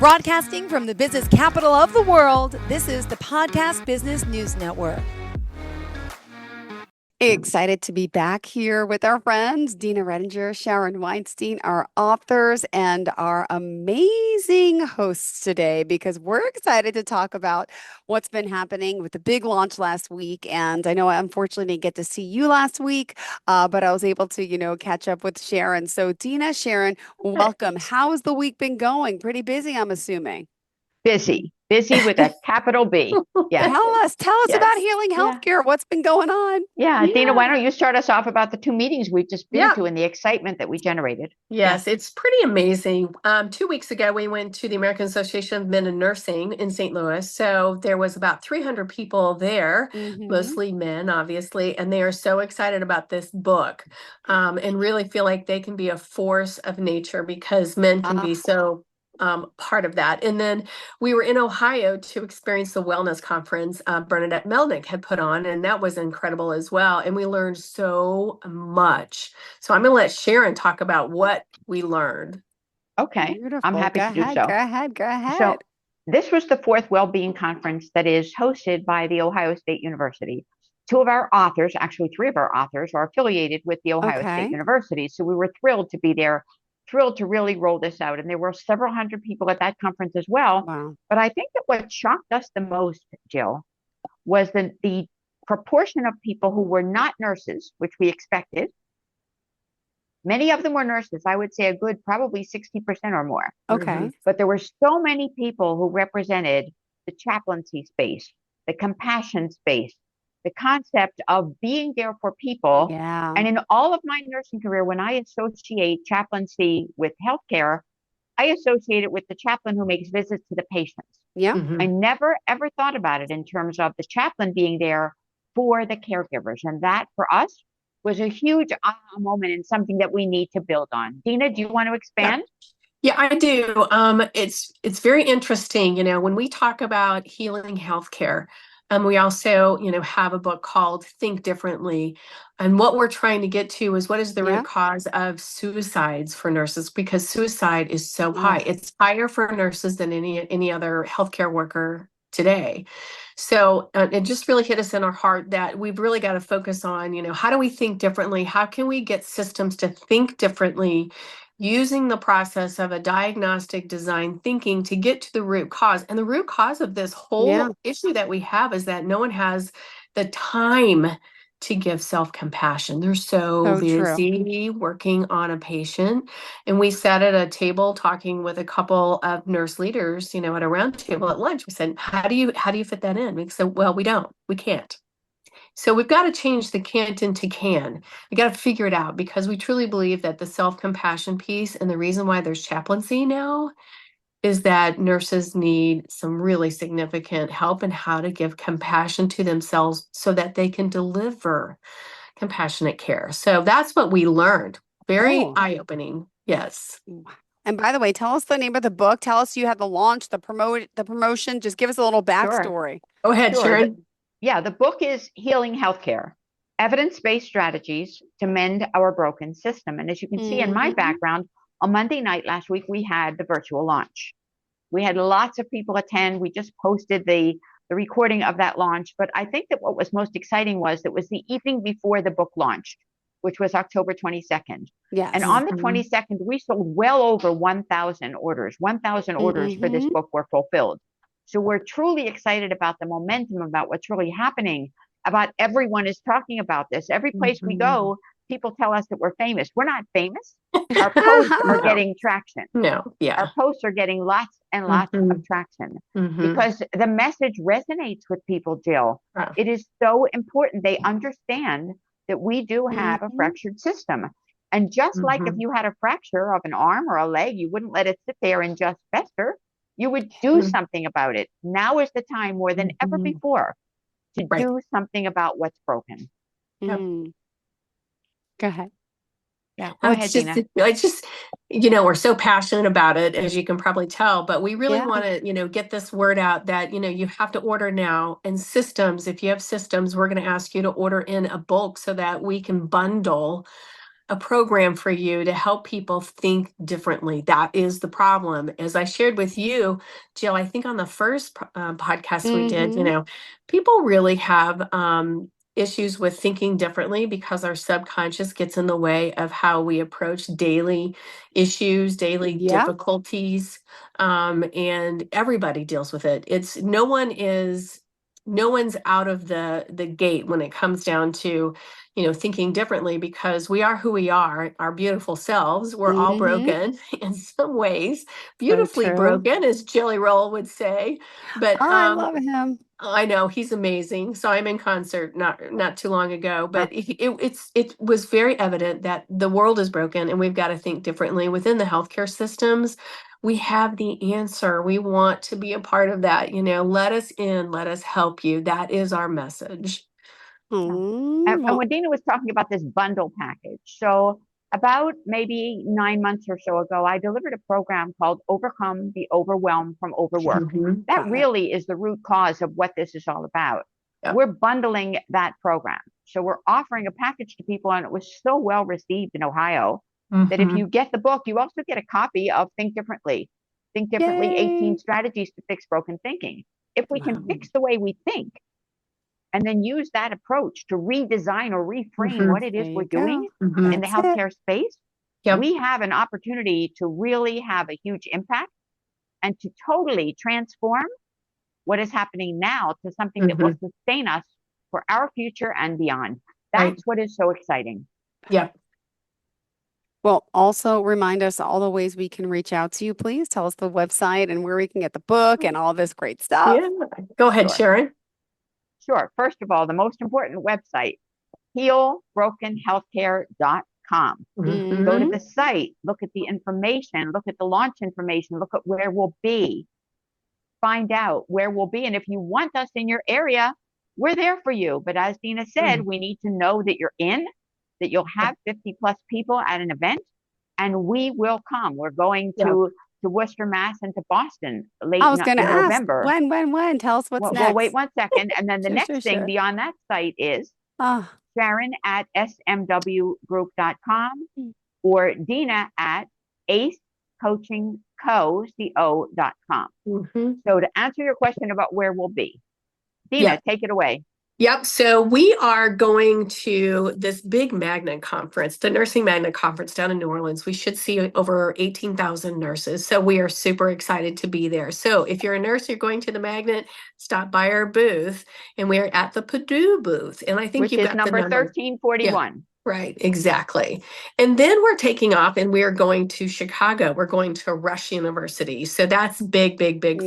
Broadcasting from the business capital of the world, this is the Podcast Business News Network. Excited to be back here with our friends, Dina Redinger, Sharon Weinstein, our authors, and our amazing hosts today, because we're excited to talk about what's been happening with the big launch last week. And I know I unfortunately didn't get to see you last week, but I was able to, catch up with Sharon. So Dina, Sharon, welcome. How's the week been going? Pretty busy, I'm assuming. Busy with a capital B. Yeah. Tell us about Healing Healthcare. What's been going on? Yeah. Dina, why don't you start us off about the two meetings we've just been to and the excitement that we generated? Yes, it's pretty amazing. 2 weeks ago, we went to the American Association of Men in Nursing in St. Louis. So there was about 300 people there, mostly men, obviously, and they are so excited about this book and really feel like they can be a force of nature because men can be so part of that. And then we were in Ohio to experience the wellness conference Bernadette Melnick had put on, and that was incredible as well. And we learned so much. So I'm going to let Sharon talk about what we learned. Okay. Beautiful. I'm happy to do so. Go ahead. So this was the fourth Wellbeing Conference that is hosted by the Ohio State University. Two of our authors, actually three of our authors, are affiliated with the Ohio State University. So we were thrilled to be there, thrilled to really roll this out. And there were several hundred people at that conference as well. Wow. But I think that what shocked us the most, Jill, was the proportion of people who were not nurses, which we expected. Many of them were nurses. I would say a good probably 60% or more. Okay. But there were so many people who represented the chaplaincy space, the compassion space, the concept of being there for people. Yeah. And in all of my nursing career, when I associate chaplaincy with healthcare, I associate it with the chaplain who makes visits to the patients. Yeah. I never, ever thought about it in terms of the chaplain being there for the caregivers. And that for us was a huge aha moment and something that we need to build on. Dina, do you want to expand? Yeah, I do. It's very interesting, when we talk about healing healthcare. We also, have a book called Think Differently. And what we're trying to get to is what is the root cause of suicides for nurses, because suicide is so high. It's higher for nurses than any other healthcare worker today. So it just really hit us in our heart that we've really got to focus on, how do we think differently? How can we get systems to think differently, using the process of a diagnostic design thinking to get to the root cause? And the root cause of this whole issue that we have is that no one has the time to give self-compassion. They're so busy working on a patient. And we sat at a table talking with a couple of nurse leaders, at a round table at lunch. We said, how do you fit that in? We said, well, we can't. So we've got to change the can't into can. We got to figure it out, because we truly believe that the self-compassion piece, and the reason why there's chaplaincy now, is that nurses need some really significant help in how to give compassion to themselves so that they can deliver compassionate care. So that's what we learned. Very eye-opening. Yes. And by the way, tell us the name of the book. Tell us you had the launch, the promotion. Just give us a little backstory. Go ahead, Sharon. The book is Healing Healthcare, Evidence-Based Strategies to Mend Our Broken System. And as you can see in my background, on Monday night last week, we had the virtual launch. We had lots of people attend. We just posted the recording of that launch. But I think that what was most exciting was it was the evening before the book launched, which was October 22nd. Yes. And on the 22nd, we sold well over 1,000 orders. 1,000 orders for this book were fulfilled. So we're truly excited about the momentum, about what's really happening, about everyone is talking about this. Every place we go, people tell us that we're famous. We're not famous. Our posts are getting traction. Our posts are getting lots and lots of traction because the message resonates with people, Jill. It is so important. They understand that we do have a fractured system. And just like if you had a fracture of an arm or a leg, you wouldn't let it sit there and just fester. You would do something about it. Now is the time more than ever before to do something about what's broken. Go ahead. Yeah, go ahead, Dina. It's just, we're so passionate about it, as you can probably tell, but we really want to, get this word out that, you have to order now. And systems, if you have systems, we're going to ask you to order in a bulk so that we can bundle a program for you to help people think differently. That is the problem. As I shared with you, Jill, I think on the first podcast we did, people really have issues with thinking differently because our subconscious gets in the way of how we approach daily issues, daily difficulties, and everybody deals with it. It's no one's out of the gate when it comes down to thinking differently, because we are who we are, our beautiful selves. We're all broken in some ways, beautifully broken, as Jelly Roll would say. But I love him. I know he's amazing. Saw him in concert not too long ago, but it was very evident that the world is broken and we've got to think differently within the healthcare systems. We have the answer. We want to be a part of that. Let us in, let us help you. That is our message. And when Dina was talking about this bundle package, so about maybe 9 months or so ago, I delivered a program called Overcome the Overwhelm from Overwork. That really is the root cause of what this is all about. Yep. We're bundling that program. So we're offering a package to people, and it was so well received in Ohio that if you get the book, you also get a copy of Think Differently. Think Differently, 18 Strategies to Fix Broken Thinking. If we can fix the way we think, and then use that approach to redesign or reframe what it is we're doing in the healthcare space, we have an opportunity to really have a huge impact and to totally transform what is happening now to something that will sustain us for our future and beyond. That's what is so exciting. Yeah. Well, also remind us all the ways we can reach out to you, please. Tell us the website and where we can get the book and all this great stuff. Yeah. Go ahead, Sharon. Sure. First of all, the most important website, healbrokenhealthcare.com. Go to the site, look at the information, look at the launch information, look at where we'll be, find out where we'll be. And if you want us in your area, we're there for you. But as Dina said, we need to know that you're in, that you'll have 50 plus people at an event, and we will come. We're going to Worcester, Mass, and to Boston late in November. When? Tell us what's next. Well, wait 1 second. And then the next thing beyond that site is Sharon at smwgroup.com or Dina at acecoachingco.com. So to answer your question about where we'll be, Dina, take it away. Yep. So we are going to this big Magnet conference, the Nursing Magnet Conference down in New Orleans. We should see over 18,000 nurses. So we are super excited to be there. So if you're a nurse, you're going to the Magnet, stop by our booth, and we're at the Purdue booth. And I think you've got number the number 1341. Yeah. Right, exactly. And then we're taking off and we're going to Chicago. We're going to Rush University. So that's big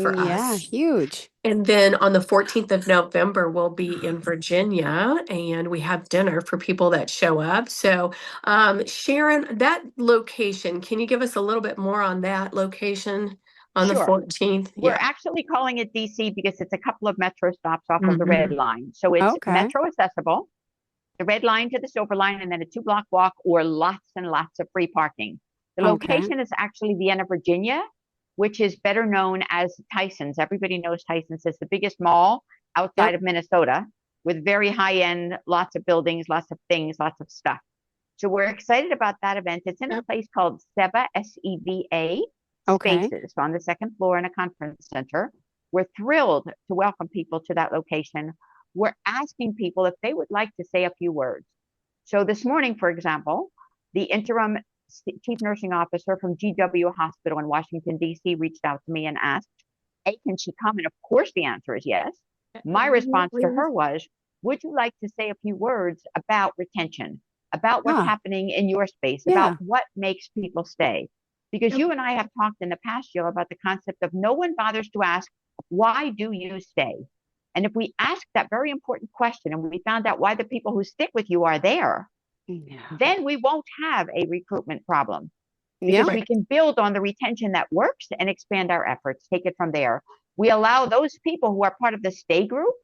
for us. Yeah, huge. And then on the 14th of November, we'll be in Virginia, and we have dinner for people that show up. So Sharon, that location, can you give us a little bit more on that location on the 14th? We're actually calling it DC because it's a couple of metro stops off of the Red Line. So it's metro accessible, the Red Line to the Silver Line, and then a 2-block walk or lots and lots of free parking. The location is actually Vienna, Virginia, which is better known as Tyson's. Everybody knows Tyson's. It's the biggest mall outside of Minnesota with very high end, lots of buildings, lots of things, lots of stuff. So we're excited about that event. It's in a place called SEVA, S-E-V-A, Spaces on the second floor in a conference center. We're thrilled to welcome people to that location. We're asking people if they would like to say a few words. So this morning, for example, the interim chief nursing officer from GW Hospital in Washington, D.C. reached out to me and asked, hey, can she come? And of course the answer is yes. My response to her was, would you like to say a few words about retention, about what's happening in your space, about what makes people stay? Because you and I have talked in the past, Jill, about the concept of no one bothers to ask, why do you stay? And if we ask that very important question and we found out why the people who stick with you are there, then we won't have a recruitment problem. Because we can build on the retention that works and expand our efforts, take it from there. We allow those people who are part of the stay group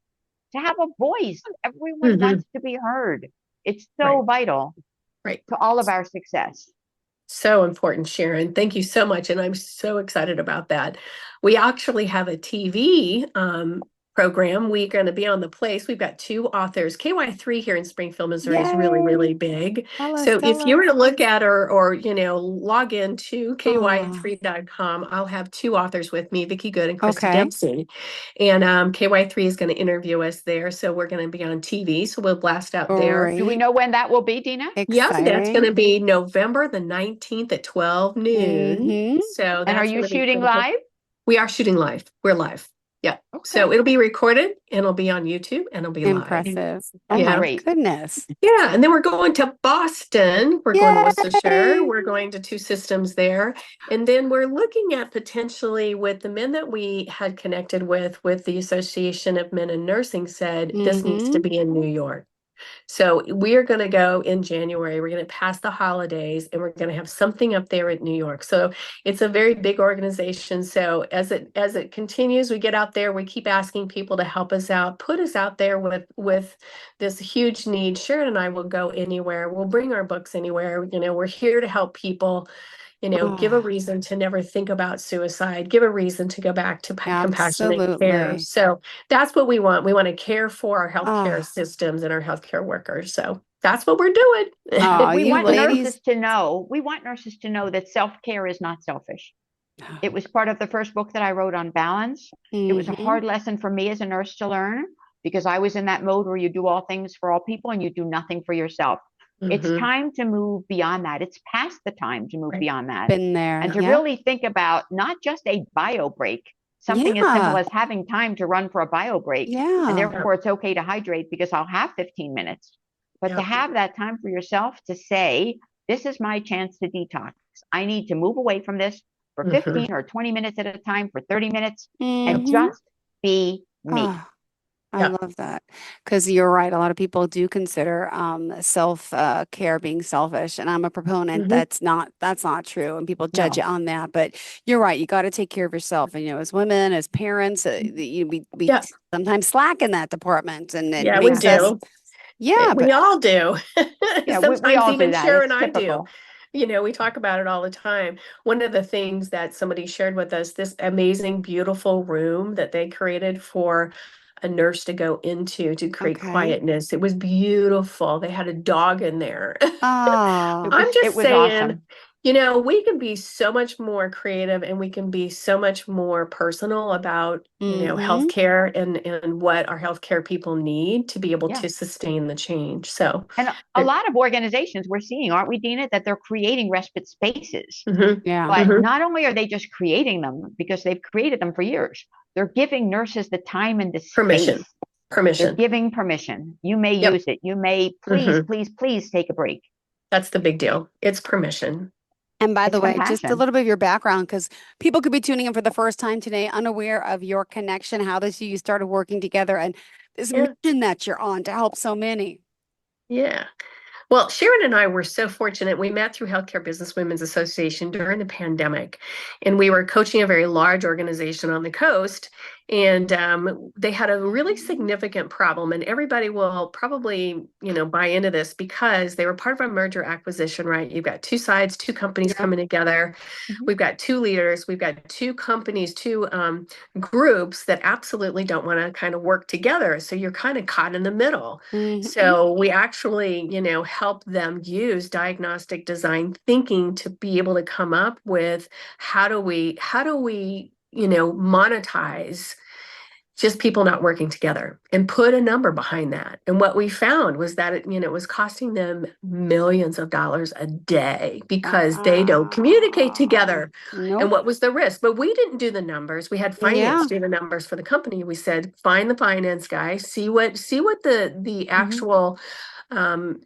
to have a voice. Everyone wants to be heard. It's so vital to all of our success. So important, Sharon. Thank you so much. And I'm so excited about that. We actually have a TV program. We're going to be on the place. We've got 2 authors. KY3 here in Springfield, Missouri is really, Yay. really big. Tell us, So if tell you were us. to look at or log into Oh, ky3.com, I'll have 2 authors with me, Vicki Good and Christy okay. Dempsey. And KY3 is going to interview us there. So we're going to be on TV. So we'll blast out there. Do we Great. know when that will be, Dina? Yeah, that's going Exciting. to be November the 19th at 12 noon. Mm-hmm. So And are that's you going to be shooting pretty cool. live? We are shooting live. We're live. Yeah. So Okay. it'll be recorded and it'll be on YouTube and it'll be live. Impressive. Oh That's my great. goodness. Yeah. And then we're going to Boston. We're going to Worcestershire. Yay. We're going to 2 systems there. And then we're looking at potentially with the men that we had connected with the Association of Men in Nursing said this needs to Mm-hmm. be in New York. So we're going to go in January. We're going to pass the holidays and we're going to have something up there at New York. So it's a very big organization. So as it continues, we get out there, we keep asking people to help us out, put us out there with this huge need. Sharon and I will go anywhere. We'll bring our books anywhere. We're here to help people. Give a Oh, reason to never think about suicide, give a reason to go back to compassionate care. absolutely. So that's what we want. We want to care for our healthcare Oh, systems and our healthcare workers. So that's what we're doing. oh, We you want ladies. nurses to know. We want nurses to know that self-care is not selfish. It was part of the first book that I wrote on balance. It was a Mm-hmm. hard lesson for me as a nurse to learn because I was in that mode where you do all things for all people and you do nothing for yourself. It's time to move beyond that. It's past the time to move Right. beyond that. Been there. And to Yeah. really think about not just a bio break, something as simple Yeah. as having time to run for a bio break. And Yeah. therefore, it's okay to hydrate because I'll have 15 minutes. But to Yep. have that time for yourself to say, this is my chance to detox. I need to move away from this for 15 or 20 minutes at a time, for 30 minutes, and Mm-hmm. just be me. Oh, I Yeah. love that because you're right. A lot of people do consider self care being selfish, and I'm a proponent Mhm. that's not true, and people judge No. you on that. But you're right. You got to take care of yourself, and as women, as parents, we Yeah. sometimes slack in that department, and it Yeah, we makes us do. yeah. We But all do. Yeah, we Sometimes all do even that. Sharon It's and I do. typical. We talk about it all the time. One of the things that somebody shared with us, this amazing, beautiful room that they created for a nurse to go into to create okay. quietness. It was beautiful. They had a dog in there. Oh, I'm It just was saying, awesome. we can be so much more creative and we can be so much more personal about, mm-hmm. healthcare and what our healthcare people need to be able Yeah. to sustain the change. So, And a lot of organizations we're seeing, aren't we, Dina, that they're creating respite spaces. Yeah. But not only are they just creating them because they've created them for years, they're giving nurses the time and the Permission. space. They're giving permission. You may Yep. use it. You may please take a break. That's the big deal. It's permission. And by It's the way, just a compassion. little bit of your background, because people could be tuning in for the first time today, unaware of your connection, how you started working together, and this Yeah. mission that you're on to help so many. Yeah. Well, Sharon and I were so fortunate. We met through Healthcare Business Women's Association during the pandemic, and we were coaching a very large organization on the coast. And they had a really significant problem, and everybody will probably, buy into this because they were part of a merger acquisition, right? You've got 2 sides, 2 companies coming together. Mhm. We've got 2 leaders. We've got 2 companies, 2 groups that absolutely don't want to kind of work together. So you're kind of caught in the middle. Mhm. So we actually, help them use diagnostic design thinking to be able to come up with how do we, monetize just people not working together and put a number behind that. And what we found was that it was costing them millions of dollars a day because they don't communicate together. Nope. And what was the risk? But we didn't do the numbers. We had finance do the numbers for the company. We said, find the finance guy, see what the actual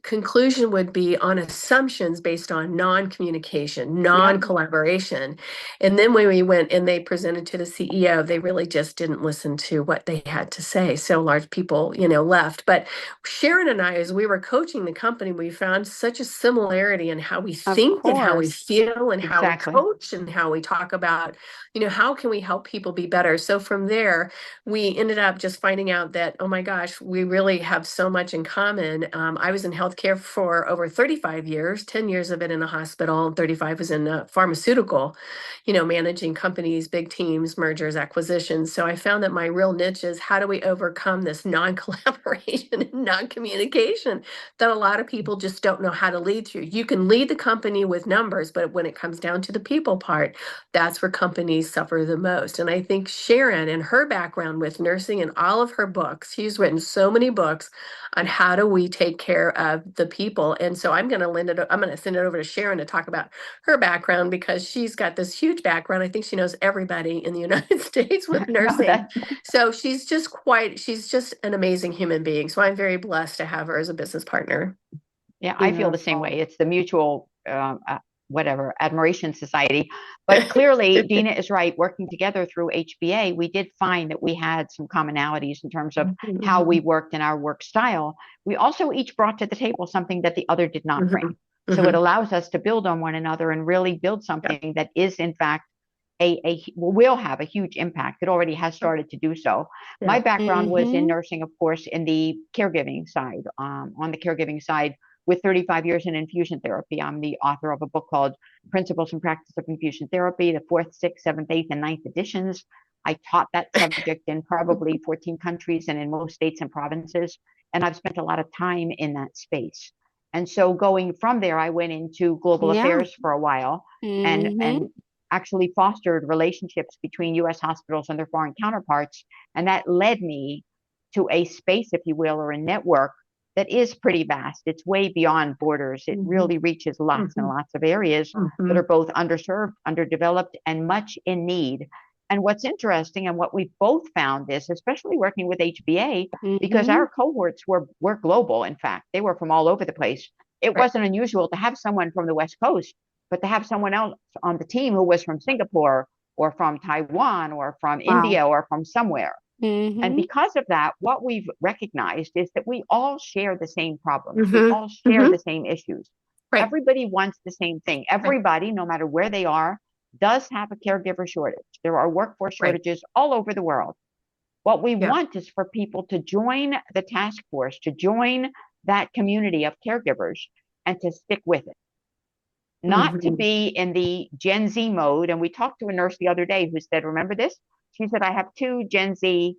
conclusion would be on assumptions based on non-communication, non-collaboration. And then when we went and they presented to the CEO, they really just didn't listen to what they had to say. So large people, left. But Sharon and I, as we were coaching the company, we found such a similarity in how we think and how we feel and how we coach and how we talk about, how can we help people be better? So from there, we ended up just finding out that, oh my gosh, we really have so much in common. I was in healthcare for over 35 years, 10 years of it in a hospital, 35 was in a pharmaceutical, managing companies, big teams, mergers, acquisitions. So I found that my real niche is how do we overcome this non-collaboration and non-communication that a lot of people just don't know how to lead through. You can lead the company with numbers, but when it comes down to the people part, that's where companies suffer the most. And I think Sharon and her background with nursing and all of her books, she's written so many books on how do we take care of the people. And so I'm going to send it over to Sharon to talk about her background because she's got this huge background. I think she knows everybody in the United States with No, nursing. So she's just an amazing human being. So I'm very blessed to have her as a business partner. Yeah, I feel the same way. It's the mutual admiration society. But clearly, Dina is right. Working together through HBA, we did find that we had some commonalities in terms of how we worked and our work style. We also each brought to the table something that the other did not bring. So it allows us to build on one another and really build something that is, in fact, will have a huge impact. It already has started to do so. Yeah. My background was in nursing, of course, in the caregiving side, on the caregiving side, with 35 years in infusion therapy. I'm the author of a book called Principles and Practice of Infusion Therapy, the 4th, 6th, 7th, 8th, and 9th editions. I taught that subject in probably 14 countries and in most states and provinces. And I've spent a lot of time in that space. And so going from there, I went into global affairs for a while and actually fostered relationships between U.S. hospitals and their foreign counterparts. And that led me to a space, if you will, or a network that is pretty vast. It's way beyond borders. It really reaches lots and lots of areas that are both underserved, underdeveloped, and much in need. And what's interesting and what we've both found is, especially working with HBA, because our cohorts were global, in fact, they were from all over the place. It wasn't unusual to have someone from the West Coast, but to have someone else on the team who was from Singapore or from Taiwan or from India or from somewhere. And because of that, what we've recognized is that we all share the same problems. We all share the same issues. Everybody wants the same thing. Everybody, no matter where they are, does have a caregiver shortage. There are workforce shortages all over the world. What we want is for people to join the task force, to join that community of caregivers and to stick with it. Not to be in the Gen Z mode. And we talked to a nurse the other day who said, remember this? She said, I have 2 Gen Z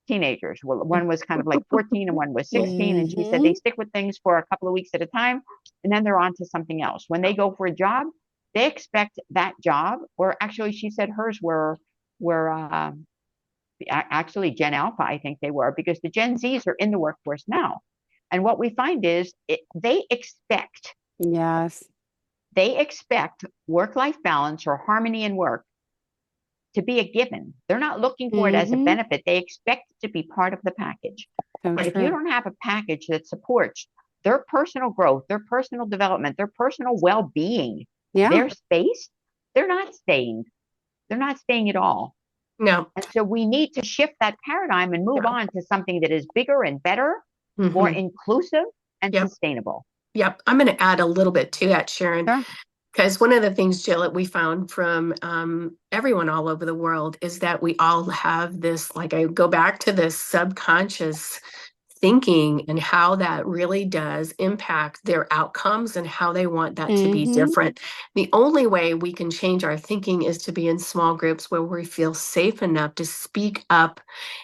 teenagers. Well, one was kind of like 14 and one was 16. And she said they stick with things for a couple of weeks at a time, and then they're on to something else. When they go for a job, they expect that job, or actually she said hers were actually Gen Alpha, I think they were, because the Gen Zs are in the workforce now. And what we find is they expect work-life balance or harmony in work to be a given. They're not looking for it as a benefit. They expect it to be part of the package. And if you don't have a package that supports their personal growth, their personal development, their personal well-being, their space, they're not staying. They're not staying at all. No. And so we need to shift that paradigm and move on to something that is bigger and better, more inclusive and sustainable. Yep. I'm going to add a little bit to that, Sharon. Sure. Because one of the things, Jill, that we found from everyone all over the world is that we all have this, like I go back to this subconscious thinking and how that really does impact their outcomes and how they want that to be different. The only way we can change our thinking is to be in small groups where we feel safe enough to speak up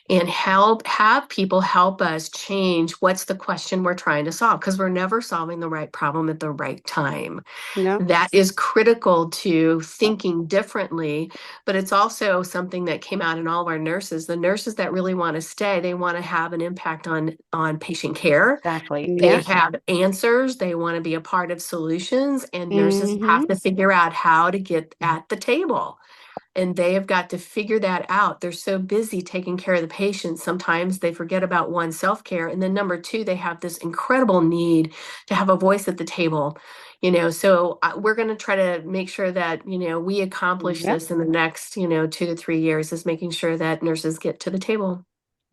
and have people help us change what's the question we're trying to solve, because we're never solving the right problem at the right time. That is critical to thinking differently, but it's also something that came out in all of our nurses. The nurses that really want to stay, they want to have an impact on patient care. Exactly. They have answers. They want to be a part of solutions, and nurses have to figure out how to get at the table. And they have got to figure that out. They're so busy taking care of the patients. Sometimes they forget about one, self-care. And then number 2, they have this incredible need to have a voice at the table. So we're going to try to make sure that, we accomplish this in the next, 2 to 3 years, is making sure that nurses get to the table.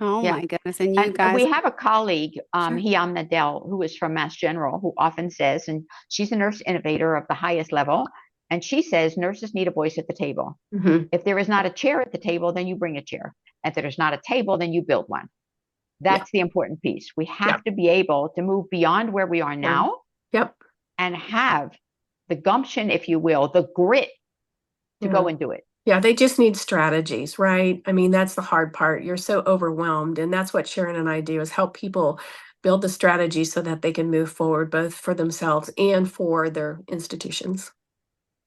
Oh my goodness. And you guys, we have a colleague, Hiam Nadel, who is from Mass General, who often says, and she's a nurse innovator of the highest level, and she says nurses need a voice at the table. If there is not a chair at the table, then you bring a chair. If there's not a table, then you build one. That's the important piece. We have to be able to move beyond where we are now and have the gumption, if you will, the grit to go and do it. Yeah, they just need strategies, right? I mean, that's the hard part. You're so overwhelmed. And that's what Sharon and I do, is help people build the strategy so that they can move forward, both for themselves and for their institutions.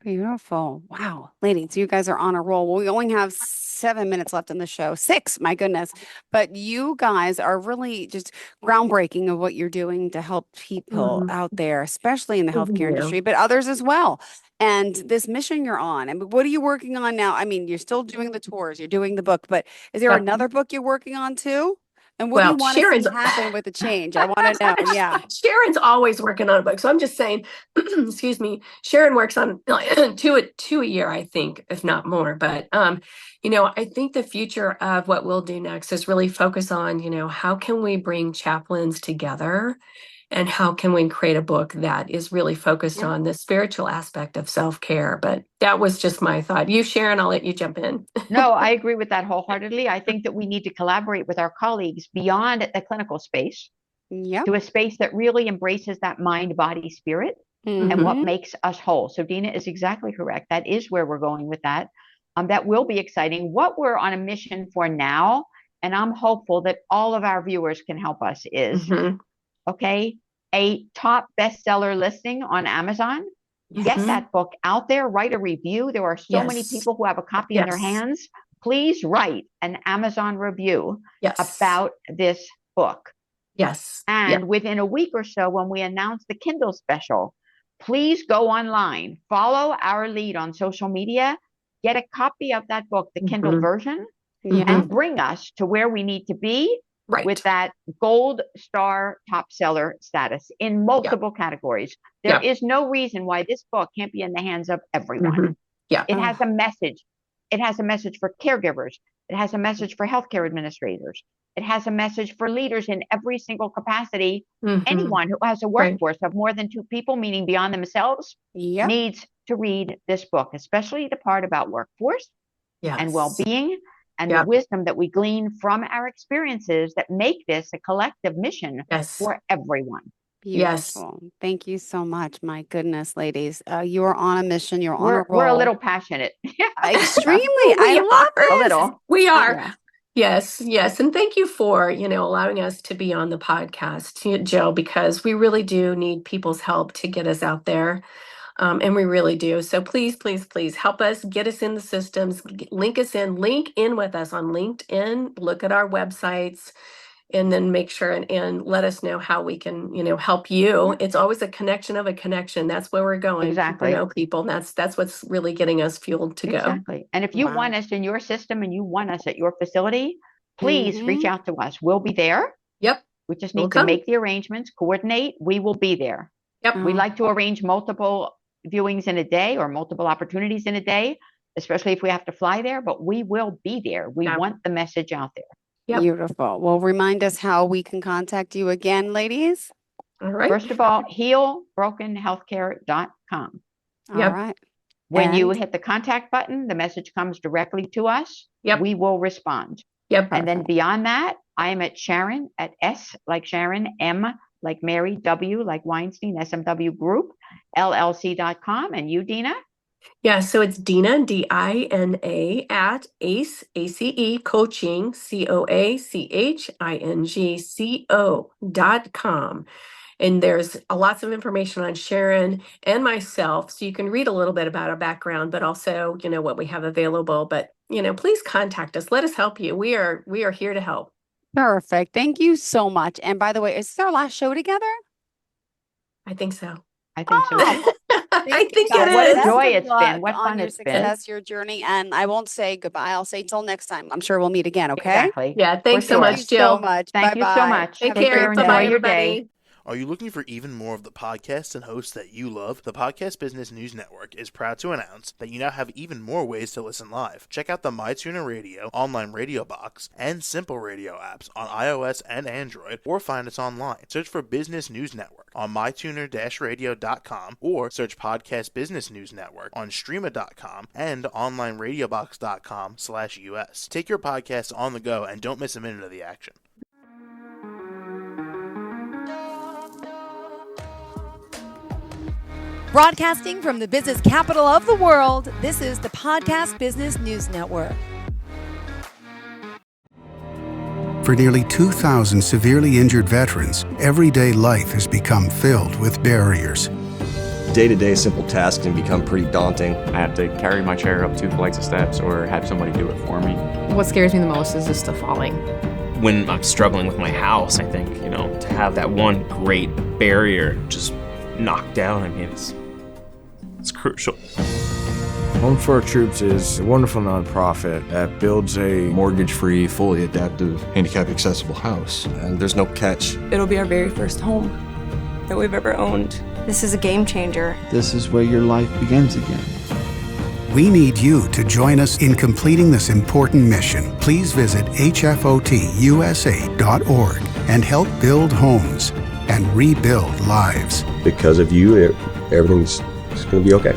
Beautiful. Wow. Ladies, you guys are on a roll. We only have 7 minutes left in the show. 6, my goodness. But you guys are really just groundbreaking of what you're doing to help people out there, especially in the healthcare industry, but others as well. And this mission you're on, I mean, what are you working on now? I mean, you're still doing the tours, you're doing the book, but is there another book you're working on too? And what do you want to see happen with the change? I want to know. Yeah. Sharon's always working on a book. So I'm just saying, excuse me, Sharon works on two a year, I think, if not more. But, I think the future of what we'll do next is really focus on, how can we bring chaplains together? And how can we create a book that is really focused on the spiritual aspect of self-care? But that was just my thought. You, Sharon, I'll let you jump in. No, I agree with that wholeheartedly. I think that we need to collaborate with our colleagues beyond the clinical space to a space that really embraces that mind, body, spirit, and what makes us whole. So Dina is exactly correct. That is where we're going with that. That will be exciting. What we're on a mission for now, and I'm hopeful that all of our viewers can help us, is a top bestseller listing on Amazon. Get that book out there, write a review. There are so many people who have a copy in their hands. Please write an Amazon review about this book. And within a week or so, when we announce the Kindle special, please go online, follow our lead on social media, get a copy of that book, the Kindle version, and bring us to where we need to be with that gold star top seller status in multiple categories. There is no reason why this book can't be in the hands of everyone. It has a message. It has a message for caregivers. It has a message for healthcare administrators. It has a message for leaders in every single capacity. Anyone who has a workforce of more than 2 people, meaning beyond themselves, needs to read this book, especially the part about workforce and well-being and the wisdom that we glean from our experiences that make this a collective mission for everyone. Beautiful. Thank you so much. My goodness, ladies. You are on a mission. You're on a roll. We're a little passionate. Extremely. I love it. A little. We are. Yes. And thank you for, allowing us to be on the podcast, Jill, because we really do need people's help to get us out there. And we really do. So please, please, please help us, get us in the systems, link in with us on LinkedIn, look at our websites, and then make sure and let us know how we can, help you. It's always a connection of a connection. That's where we're going. Exactly. People know people. That's what's really getting us fueled to go. Exactly. And if you want us in your system and you want us at your facility, please reach out to us. We'll be there. We just need to make the arrangements, coordinate. We will be there. We like to arrange multiple viewings in a day or multiple opportunities in a day, especially if we have to fly there, but we will be there. We want the message out there. Beautiful. Well, remind us how we can contact you again, ladies. All right. First of all, healbrokenhealthcare.com. All right. When you hit the contact button, the message comes directly to us. We will respond. And then beyond that, I am at Sharon, at S like Sharon, M like Mary, W like Weinstein, SMW Group, LLC.com. And you, Dina? Yeah, so it's Dina, DINA, at ACE, ACE, coaching, COACHINGCO.com. And there's lots of information on Sharon and myself, so you can read a little bit about our background, but also, what we have available. But, please contact us. Let us help you. We are here to help. Perfect. Thank you so much. And by the way, is this our last show together? I think so. I think so. I think it is. What a joy it's been. What fun it's been. Success, your journey. And I won't say goodbye. I'll say till next time. I'm sure we'll meet again. Okay. Exactly. Yeah. Thanks so much, Jill. Thank you so much. Take care. Enjoy your day. Are you looking for even more of the podcasts and hosts that you love? The Podcast Business News Network is proud to announce that you now have even more ways to listen live. Check out the MyTuner Radio, online radio box, and Simple Radio apps on iOS and Android, or find us online. Search for Business News Network on mytuner-radio.com, or search Podcast Business News Network on streama.com and onlineradiobox.com/US. Take your podcast on the go and don't miss a minute of the action. Broadcasting from the business capital of the world, this is the Podcast Business News Network. For nearly 2,000 severely injured veterans, everyday life has become filled with barriers. Day-to-day simple tasks can become pretty daunting. I have to carry my chair up 2 flights of steps or have somebody do it for me. What scares me the most is just the falling. When I'm struggling with my house, I think, to have that one great barrier just knocked down, it's crucial. Home for Our Troops is a wonderful nonprofit that builds a mortgage-free, fully adaptive, handicap-accessible house. And there's no catch. It'll be our very first home that we've ever owned. This is a game changer. This is where your life begins again. We need you to join us in completing this important mission. Please visit hfotusa.org and help build homes and rebuild lives. Because of you, everything's going to be okay.